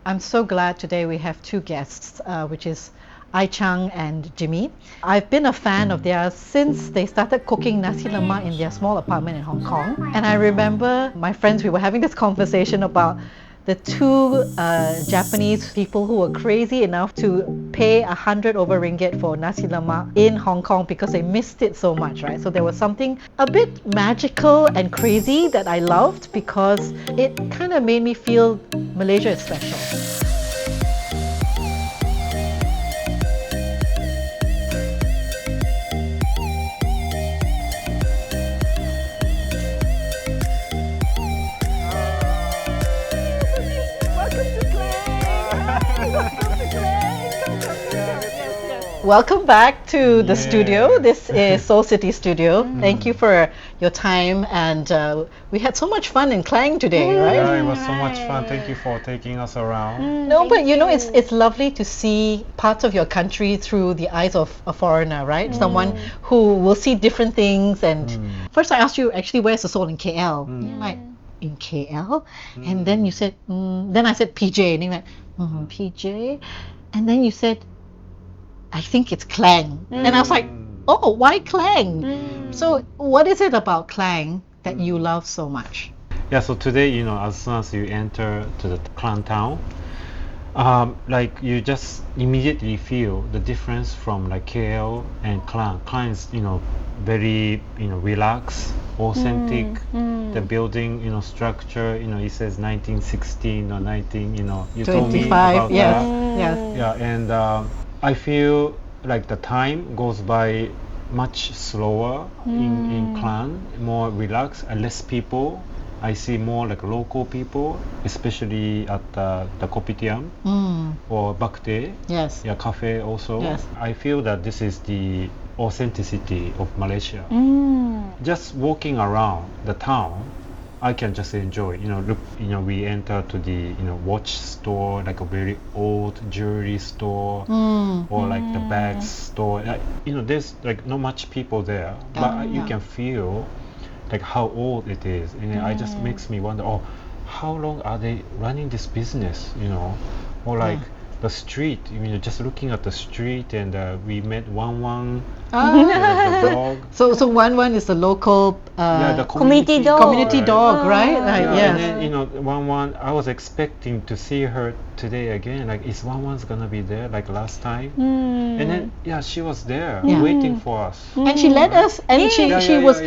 I'm so glad today we have two guests, which is iChang and Jimmy. I've been a fan of theirs since they started cooking nasi lemak in their small apartment in Hong Kong. And I remember my friends, we were having this conversation about the two Japanese people who were crazy enough to pay 100 over ringgit for nasi lemak in Hong Kong because they missed it so much, right? So there was something a bit magical and crazy that I loved because it kind of made me feel Malaysia is special. Welcome back to the studio. This is Seoul City Studio. Thank you for your time, and we had so much fun in Klang today, right? Yeah, it was so much fun. Thank you for taking us around. No, but you know, it's lovely to see parts of your country through the eyes of a foreigner, right? Someone who will see different things. And first I asked you, actually, where's the Seoul? In KL. Like, in KL? And then you said, then I said PJ, and you went, PJ? And then you said, I think it's Klang. And I was like, oh, why Klang? So what is it about Klang that you love so much? Yeah, so today, you know, as soon as you enter to the Klang town, like you just immediately feel the difference from like KL and Klang. Klang is, you know, very, you know, relaxed, authentic. The building, you know, structure, you know, it says 1916 or 19, you know, you told me about yes, that. yes. Yeah, and I feel like the time goes by much slower in Klang, more relaxed and less people. I see more like local people, especially at the kopitiam or bakte, Yes. yeah, cafe also. Yes. I feel that this is the authenticity of Malaysia. Just walking around the town, I can just enjoy. You know, look, you know, we enter to the, you know, watch store, like a very old jewelry store, or like the bags store. You know, there's like not much people there, but you can feel like how old it is, and it just makes me wonder, oh, how long are they running this business? You know, or like the street. You know, just looking at the street, and we met Wang, the dog. So Wan is the local The community dog. community dog, right? Yeah, Yes. and then, you know, Wan, I was expecting to see her today again. Like, is Wan's gonna be there like last time? And then, yeah, she was there waiting for us. And she led us, and she was.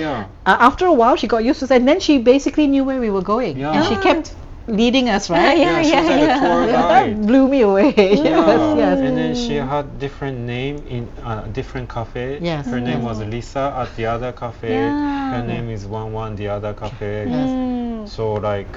After a while, she got used to it, and then she basically knew where we were going, Yeah. and she kept leading us, right? Yeah, she was like a tour guide. That blew me away. Yeah. Yes. And then she had different name in different cafe. Yes. Her name was Lisa at the other cafe. Her name is Wan the other cafe. So like,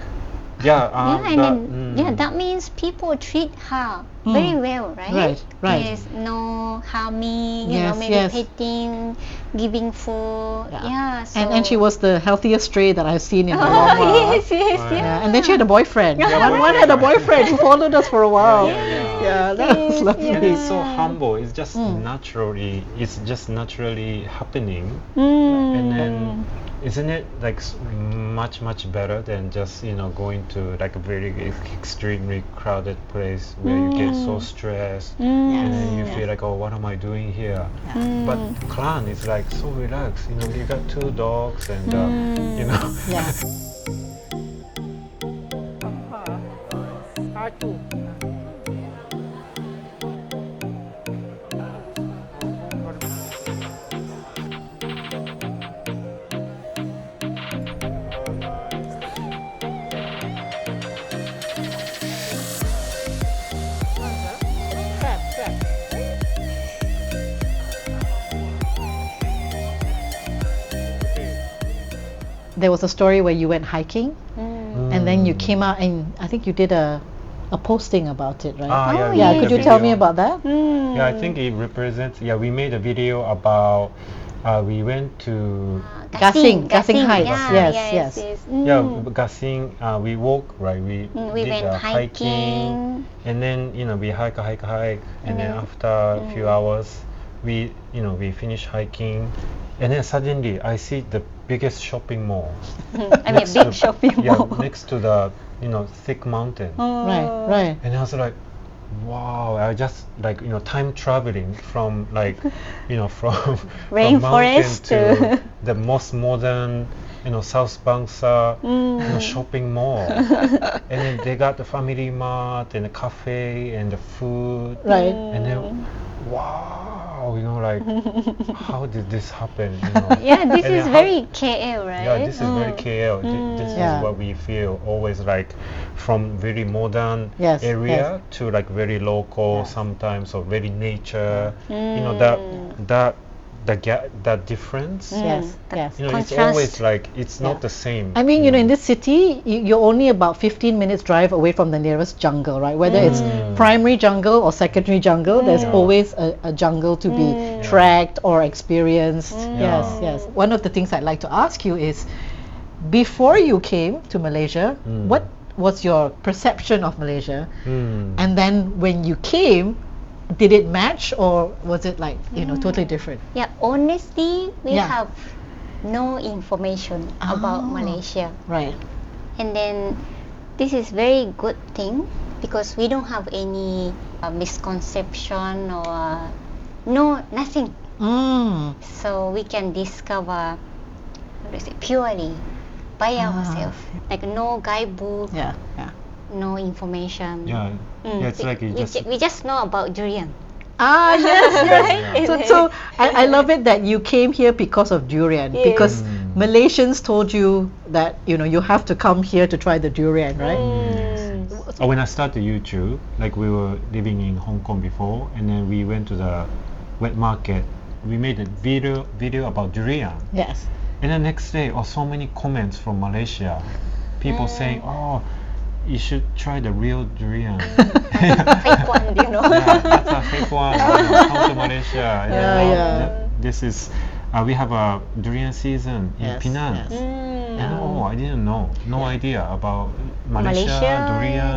that means people treat her very well, right? Right. There's no harming, you know, maybe petting, giving food. So And she was the healthiest stray that I've seen in a long while. yes. Yeah. And then she had a boyfriend. One had a boyfriend who followed us for a while. That was lovely. And it's so humble. It's just naturally happening. And then, isn't it like much better than just, you know, going to like a very extremely crowded place where you get so stressed and then you feel like, oh, what am I doing here? But Klang is like so relaxed. You know, you got two dogs and you know. There was a story where you went hiking, and then you came out, and I think you did a posting about it, right? Could you tell me about that? Yeah, I think it represents. Yeah, we made a video about. We went to Gasing Heights. Yes. Yeah, Gasing. We walk, right? We did went hiking, and then, you know, we hike, and then after a few hours, we finish hiking, and then suddenly I see the biggest shopping mall. I mean, big shopping mall. Yeah, next to the thick mountain. Right. And I was like, wow! I just like time traveling from like from Rainforest mountain to the most modern South Bangsa shopping mall. And then they got the family mart and the cafe and the food. Right. And then wow, like how did this happen? Yeah, this And is then very KL, right? Yeah, this is very KL. This Yeah. is what we feel always like from very modern Yes, area to like very local Yes. sometimes or very nature. That difference. Yes. Yes. It's Contrast. always like it's Yeah. not the same. I mean, in this city, you're only about 15 minutes drive away from the nearest jungle, right? Whether it's primary jungle or secondary jungle, there's always a jungle to be tracked or experienced. Yes. One of the things I'd like to ask you is, before you came to Malaysia, what was your perception of Malaysia? And then when you came, did it match or was it like, totally different? Yeah, honestly, we Yeah. have no information about Malaysia. Right. And then this is very good thing because we don't have any misconception or nothing. So we can discover purely by ourselves. Like no guidebook, Yeah. no information. Yeah, it's like you we just know about durian. Yes. So I love it that you came here because of durian, because Malaysians told you that you have to come here to try the durian, right? When I started YouTube, like we were living in Hong Kong before, and then we went to the wet market. We made a video about durian. Yes. And the next day, so many comments from Malaysia. People saying, "Oh, you should try the real durian." Fake one, Yeah, that's a fake one. Come to Malaysia. And then, Yeah. This is, we have a durian season in Yes, Penang. yes. And I didn't know, no idea about Malaysia,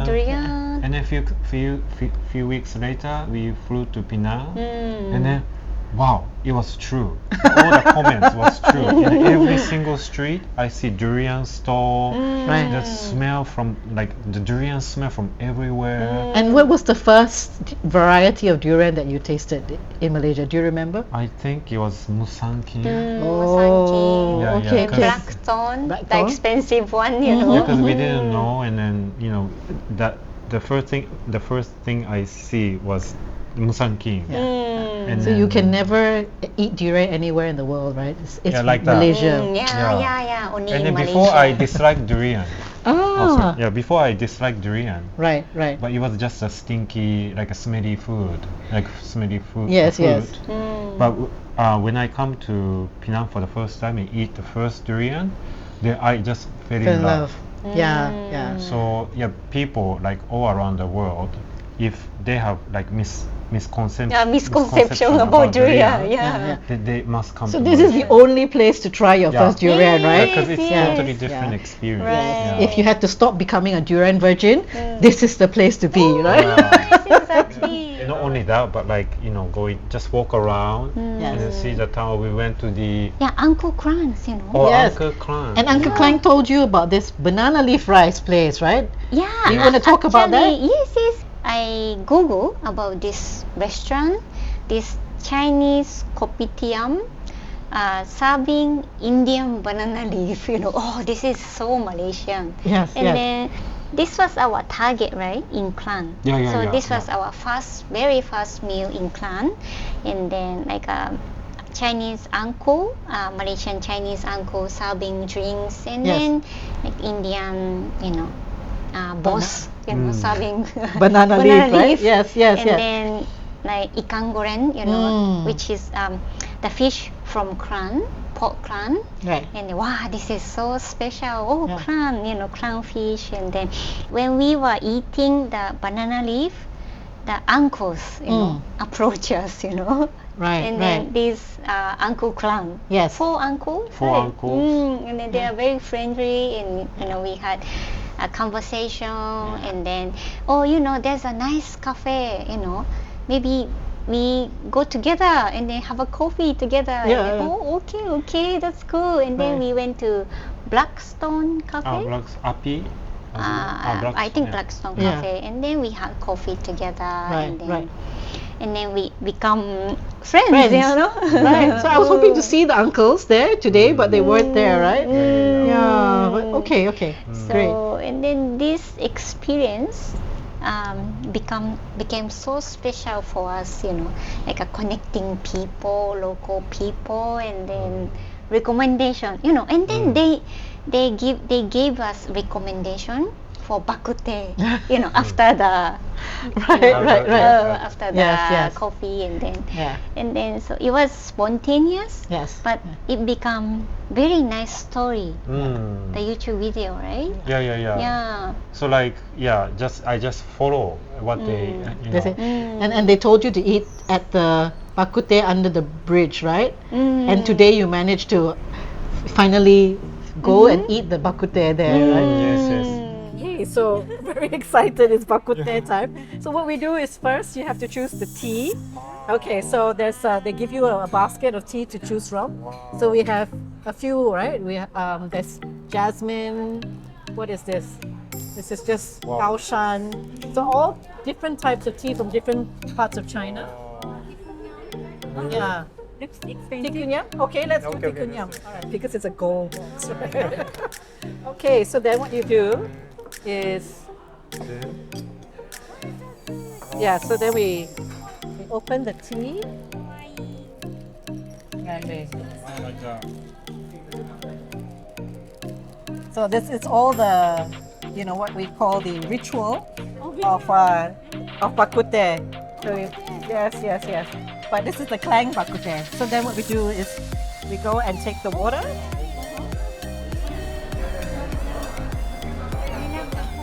durian. And then few weeks later, we flew to Penang, and then wow, it was true. All the comments was true. In every single street, I see durian store. Right. The smell from the durian smell from everywhere. And what was the first variety of durian that you tasted in Malaysia? Do you remember? I think it was Musangking. Oh, Yeah, okay, yeah, okay. Blackthorn, the Blackthorn? expensive one, Because we didn't know, and then that the first thing I see was Musangking. And So you then- can never eat durian anywhere in the world, right? It's like that. Malaysia. Yeah. Only And in then Malaysia. before I disliked durian. Ah, Before I disliked durian. right. But it was just a stinky, like a smelly food, Yes, food. yes. But when I come to Penang for the first time and eat the first durian, then I just fell Fell in in love. love. Yeah. So people like all around the world, if they have like misconception about durian. Yeah. they must come So to this is the Malaysia. only place to try your first durian, right? Because it's Yes. totally different Yeah. experience. Right. Yeah. If you had to stop becoming a durian virgin, this is the place to be, right? Yes, exactly. And not only that, but just walk around and then see the town. We went to the Yeah, Uncle Kran's, Yes. Uncle Klang. And Uncle Klang told you about this banana leaf rice place, right? Yeah. You wanna talk about that? actually, Yes. I Google about this restaurant, this Chinese kopitiam, serving Indian banana leaf. This is so Malaysian. Yes, And yes. then this was our target, right, in Klang. Yeah, So yeah, this was yeah. our very first meal in Klang, and then Chinese uncle, Malaysian Chinese uncle serving drinks, and Yes. then like Indian, boss, serving Banana leaf, right? Yes. and then like ikan goreng, which is the fish from Klang, pork Klang. Right. And wow, this is so special. Oh, Yeah. Klang, Klang fish. And then when we were eating the banana leaf, the uncles, approach us, Right, And right. then this Uncle Klang. Yes. Four uncles. Four right? uncles. And then they are very friendly, and we had a conversation, and then there's a nice cafe, maybe we go together and then have a coffee together. Yeah, And then, yeah. oh, okay, that's cool. And then Right. we went to Blackstone Cafe. Api. I think Blackstone Yeah. Cafe, and then we had coffee together, Right, and then we become friends, Friends. you know. Right. So I was hoping to see the uncles there today, but they weren't there, right? Yeah. But okay. Great. So and then this experience became so special for us, you know, like a connecting people, local people, and then recommendation, you know, and then they gave us recommendation for bakute, you know, after the Right. after the Yes. coffee, and then Yeah. and then so it was spontaneous, Yes. but it become very nice story. Mm. The YouTube video, right? Yeah. Yeah. So like I just follow what they you They know. say- and they told you to eat at the bakute under the bridge, right? And today you managed to finally go and eat the bakute there, right? Yes. Okay, so very excited. It's bakute time. So what we do is first you have to choose the tea. Okay, so there's they give you a basket of tea to choose from. So we have a few, right? There's jasmine. What is this? This is just Kaoshan. So all different types of tea from different parts of China. Yeah. Tikunyam? Okay, let's do tikunyam. All right, because it's a gold box. Right? Okay, so then what you do is, so then we open the tea. And so this is all the, what we call the ritual of bakute. So yes. But this is the Klang bakute. So then what we do is we go and take the water.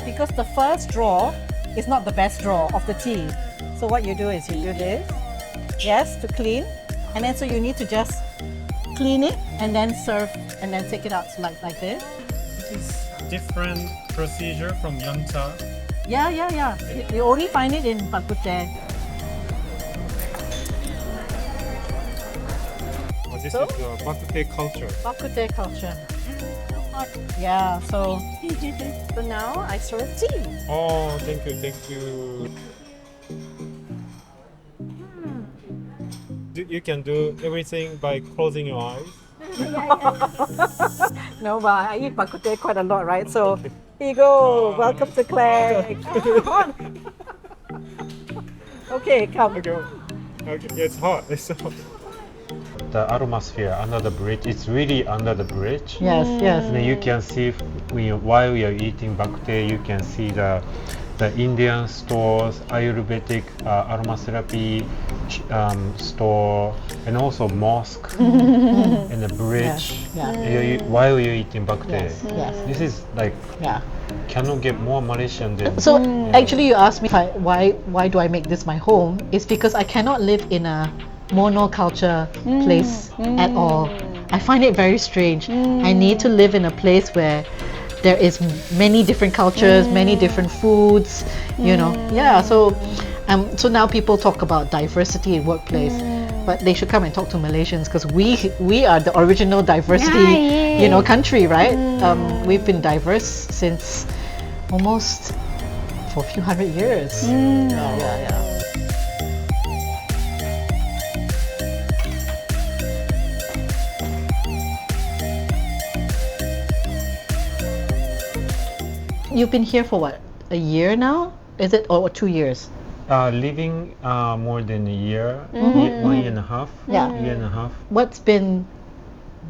Because the first draw is not the best draw of the tea. So what you do is you do this, to clean. And then so you need to just clean it and then serve and then take it out like this. It's different procedure from Yamcha. Yeah. You only find it in bakute. This So? is the bakute culture. Bakute culture. Yeah, so now I serve tea. Oh, thank you. You can do everything by closing your eyes. No, but I eat bakute quite a lot, right? So here you go. Welcome to Klang. Okay, come. Okay, it's hot. It's hot. The atmosphere under the bridge, it's really under the bridge. Yes. And then you can see while we are eating bakute, you can see the Indian stores, Ayurvedic aromatherapy store, and also mosque and the bridge. While you're eating bakute, Yes. this is like cannot get more Malaysian than. So actually, you asked me why do I make this my home? It's because I cannot live in a monoculture place at all. I find it very strange. I need to live in a place where there is many different cultures, many different foods, so now people talk about diversity in workplace, but they should come and talk to Malaysians because we are the original diversity country, right? We've been diverse since almost for a few hundred years. Yeah. You've been here for what, a year now? Is it, or 2 years? Living more than a year, 1 year and a half. Yeah. Year and a half. What's been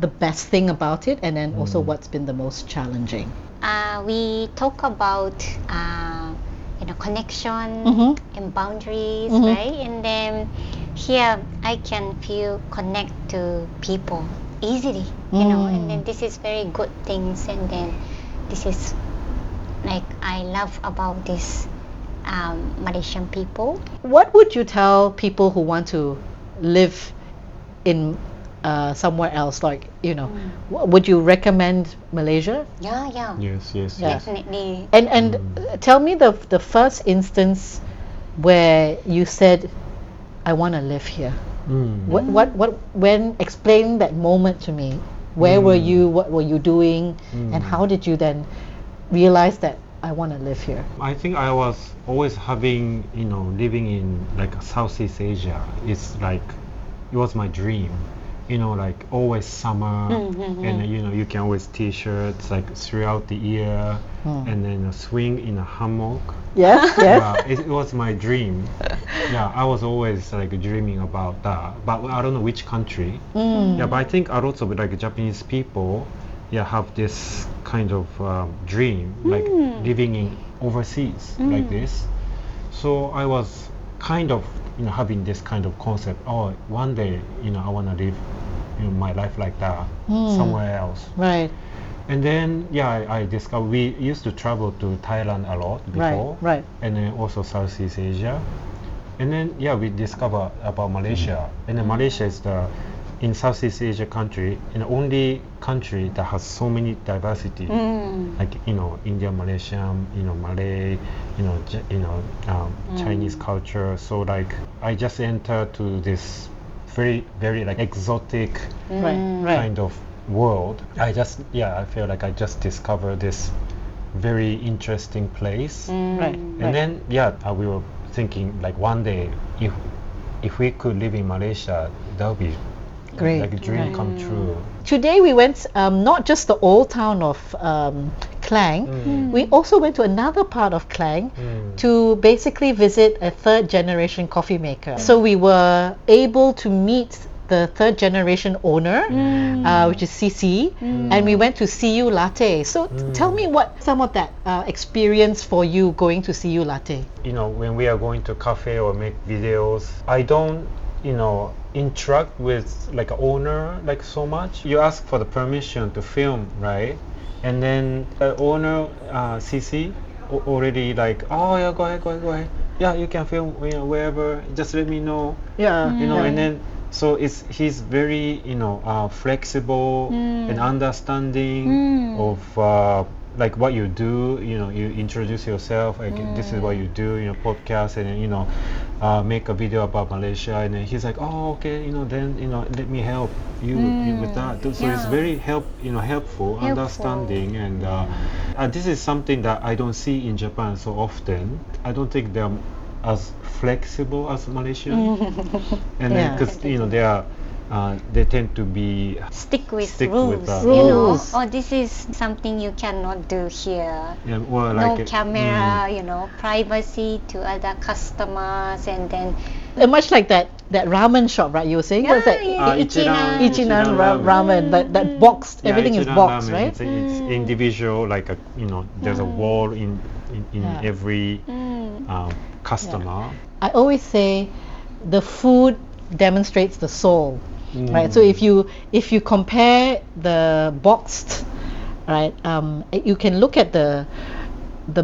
the best thing about it, and then also what's been the most challenging? We talk about connection and boundaries, right? And then here I can feel connect to people easily, and then this is very good things, and then this is like I love about this Malaysian people. What would you tell people who want to live in somewhere else? Like, would you recommend Malaysia? Yeah. Yes. Yeah. Definitely. And tell me the first instance where you said, I want to live here? Mm. When explain that moment to me, where were you, what were you doing, and how did you then realize that I want to live here? I think I was always having, living in like Southeast Asia. It's like, it was my dream. Like always summer, and you can always t-shirts like throughout the year, and then swing in a hammock. Yes, yes. Yeah, it was my dream. Yeah, I was always like dreaming about that, but I don't know which country. Yeah, but I think a lot of like Japanese people, have this kind of dream, like living in overseas like this. So I was kind of having this kind of concept. Oh, one day I want to live my life like that somewhere else. Right. And then I discovered we used to travel to Thailand a lot before, Right. and then also Southeast Asia, and then we discovered about Malaysia, and then Malaysia is the in Southeast Asia country, and the only country that has so many diversity, like India, Malaysia, Malay, Chinese culture. So like I just entered to this very very like exotic Right. kind of world. I feel like I just discovered this very interesting place, Right. and then we were thinking like one day if we could live in Malaysia, that would be Great. like a dream come true. Today we went not just the old town of Klang, we also went to another part of Klang to basically visit a third generation coffee maker. So we were able to meet the third generation owner, which is CC, and we went to CU Latte. So tell me what some of that experience for you going to CU Latte. When we are going to cafe or make videos, I don't interact with like a owner like so much. You ask for the permission to film, right? And then the owner CC already like, oh yeah, go ahead, yeah, you can film wherever, just let me know. And then so he's very flexible and understanding of like what you do. You introduce yourself, like this is what you do, podcast, and then make a video about Malaysia, and then he's like, oh okay, then let me help you with that. So it's very helpful, understanding, and this is something that I don't see in Japan so often. I don't think they're as flexible as Malaysian, and then because they are they tend to be stick with rules. Rules. Oh, this is something you cannot do here. Well, No like camera, privacy to other customers, and then Much like that ramen shop, right? You were saying what's that? Ichiran ramen. That boxed. Everything is Ichiran boxed, ramen, right? It's individual, like there's a wall in every customer. I always say the food demonstrates the soul, right? So if you compare the boxed, right, you can look at the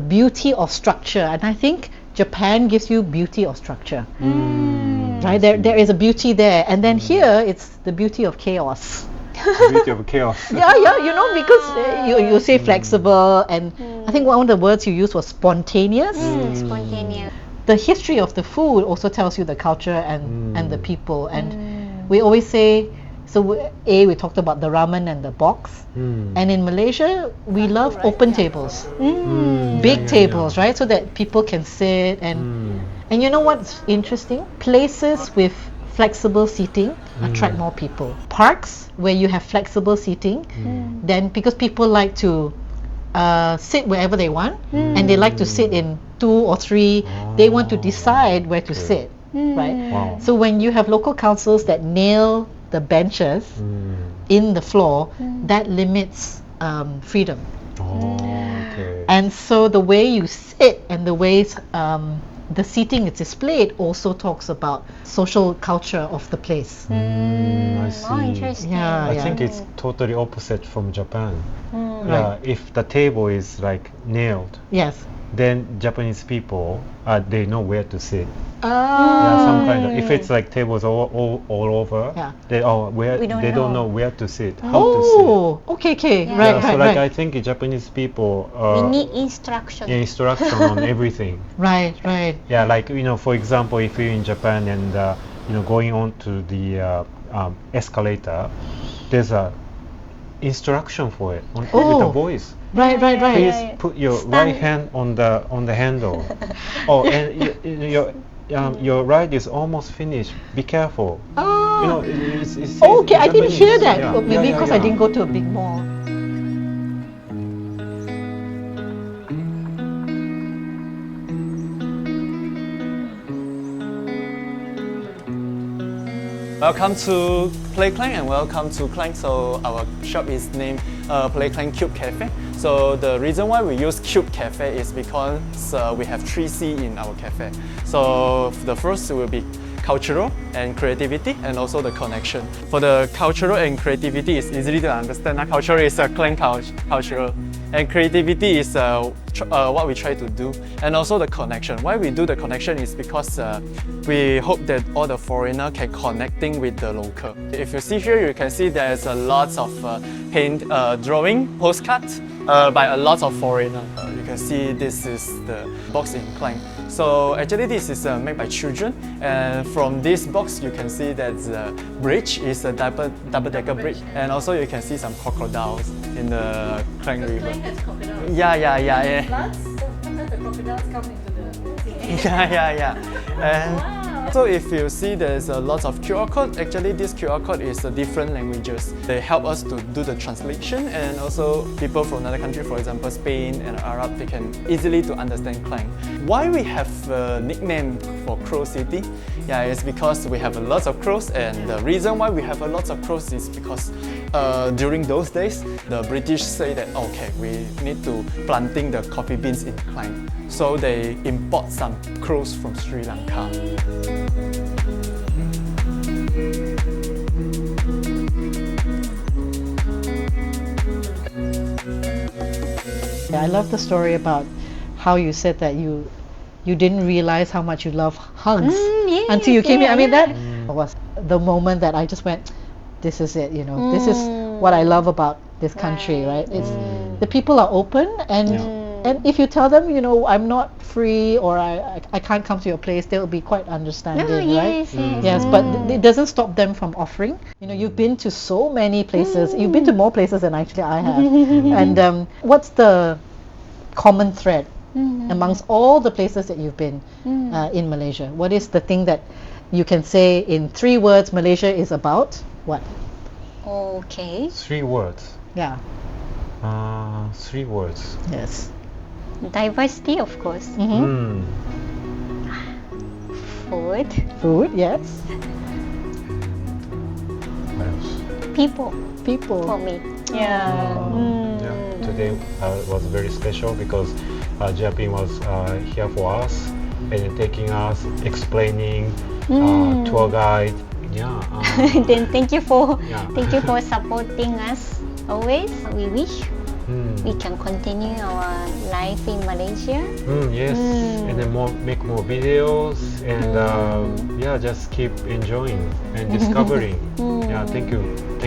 beauty of structure, and I think Japan gives you beauty of structure, right? There is a beauty there, and then here it's the beauty of chaos. Beauty of chaos. Because you say flexible, and I think one of the words you used was spontaneous. spontaneous. The history of the food also tells you the culture and the people, and we always say, we talked about the ramen and the box, and in Malaysia we love open tables, big tables, right, so that people can sit and you know what's interesting? Places with flexible seating attract more people. Parks where you have flexible seating, then because people like to sit wherever they want, and they like to sit in 2 or 3, they want to decide where to sit, right? Wow. So when you have local councils that nail the benches in the floor, that limits freedom. Okay. And so the way you sit and the ways the seating is displayed also talks about social culture of the place. I see. Oh, interesting. I think it's totally opposite from Japan. If the table is like nailed, Yes. then Japanese people they know where to sit. Oh. Some kind of, if it's like tables all over, they don't know where to sit, how to sit. Oh, okay, right. So like I think Japanese people We need instruction. instruction on everything. Right. Yeah, like for example, if you're in Japan and going on to the escalator, there's a instruction for it with a voice. Right. Please put your right hand on the handle. Oh, and your ride is almost finished. Be careful. It says Okay, I didn't Japanese. hear that. Yeah. Maybe because I didn't go to a big mall. Welcome to Klang and welcome to Klang. So our shop is named Klang C3afe. So the reason why we use C3afe is because we have 3C in our cafe. So the first will be cultural and creativity, and also the connection. For the cultural and creativity, it's easily to understand. Cultural is a Klang cultural, and creativity is what we try to do, and also the connection. Why we do the connection is because we hope that all the foreigner can connecting with the local. If you see here, you can see there's a lot of paint drawing postcards by a lot of foreigner. You can see this is the box in Klang. So actually this is made by children, and from this box you can see that the bridge is a double-decker bridge, and also you can see some crocodiles in the Klang River. Yeah. Sometimes the crocodiles come into the Yeah. And so if you see there's a lot of QR code, actually this QR code is different languages. They help us to do the translation, and also people from another country, for example Spain and Arab, they can easily to understand Klang. Why we have a nickname for Crow City? Yeah, it's because we have a lot of crows, and the reason why we have a lot of crows is because during those days, the British say that okay, we need to planting the coffee beans in Klang. So they import some crows from Sri Lanka. I love the story about how you said that you didn't realize how much you love hugs until you came here. I mean, that was the moment that I just went, this is it, this is what I love about this country, right? It's the people are open, and if you tell them, I'm not free or I can't come to your place, they'll be quite understanding, right? Yes, but it doesn't stop them from offering. You've been to so many places. You've been to more places than actually I have. And what's the common thread amongst all the places that you've been in Malaysia? What is the thing that you can say in 3 words Malaysia is about? What? Okay. 3 words. Yeah. 3 words. Yes. Diversity, of course. Food, yes. What else? People People. for me. Yeah. Yeah. Today was very special because Jia-Ping was here for us and taking us, explaining, tour guide. Yeah. Then thank you for supporting us always. We wish we can continue our life in Malaysia. Yes, and then make more videos, and just keep enjoying and discovering. Yeah, thank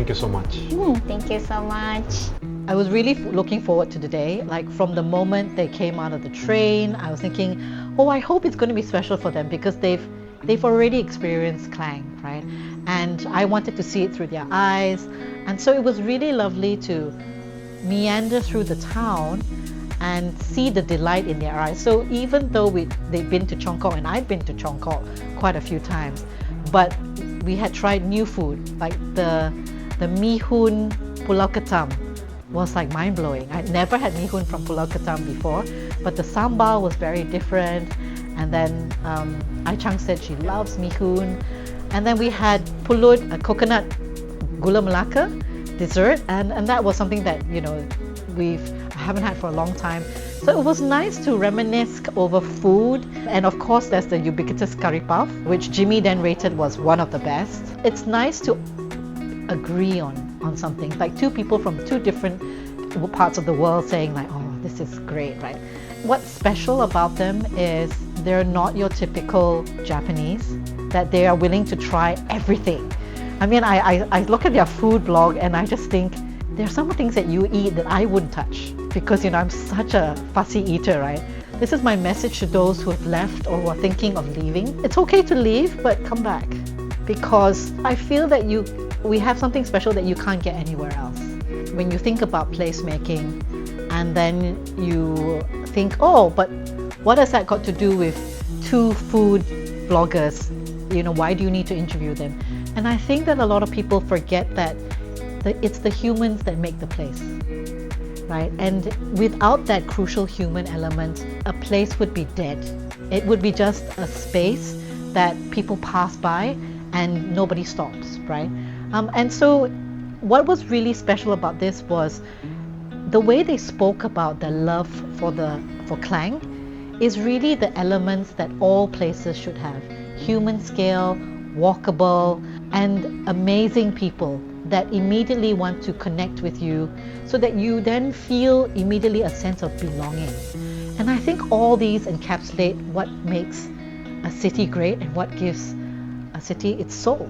you so much. Thank you so much. I was really looking forward to the day. Like from the moment they came out of the train, I was thinking, I hope it's going to be special for them because they've already experienced Klang, right? And I wanted to see it through their eyes. And so it was really lovely to meander through the town and see the delight in their eyes. So even though they've been to Chong Kok, and I've been to Chong Kok quite a few times, but we had tried new food, like the mee hoon Pulau Ketam was like mind-blowing. I'd never had mee hoon from Pulau Ketam before, but the sambal was very different. And then iChang said she loves mee hoon. And then we had pulut, a coconut gula melaka dessert, and that was something that I haven't had for a long time. So it was nice to reminisce over food. And of course there's the ubiquitous curry puff, which Jimmy then rated was one of the best. It's nice to agree on something, like 2 people from 2 different parts of the world saying like, this is great, right? What's special about them is they're not your typical Japanese, that they are willing to try everything. I mean, I look at their food blog and I just think there are some things that you eat that I wouldn't touch because I'm such a fussy eater, right? This is my message to those who have left or who are thinking of leaving. It's okay to leave, but come back. because I feel that we have something special that you can't get anywhere else. When you think about placemaking and then you think, oh, but what has that got to do with two food bloggers? Why do you need to interview them? And I think that a lot of people forget that it's the humans that make the place, right? And without that crucial human element, a place would be dead. It would be just a space that people pass by and nobody stops, right? And so what was really special about this was the way they spoke about their love for Klang is really the elements that all places should have. Human scale, walkable, and amazing people that immediately want to connect with you so that you then feel immediately a sense of belonging. And I think all these encapsulate what makes a city great and what gives a city its soul.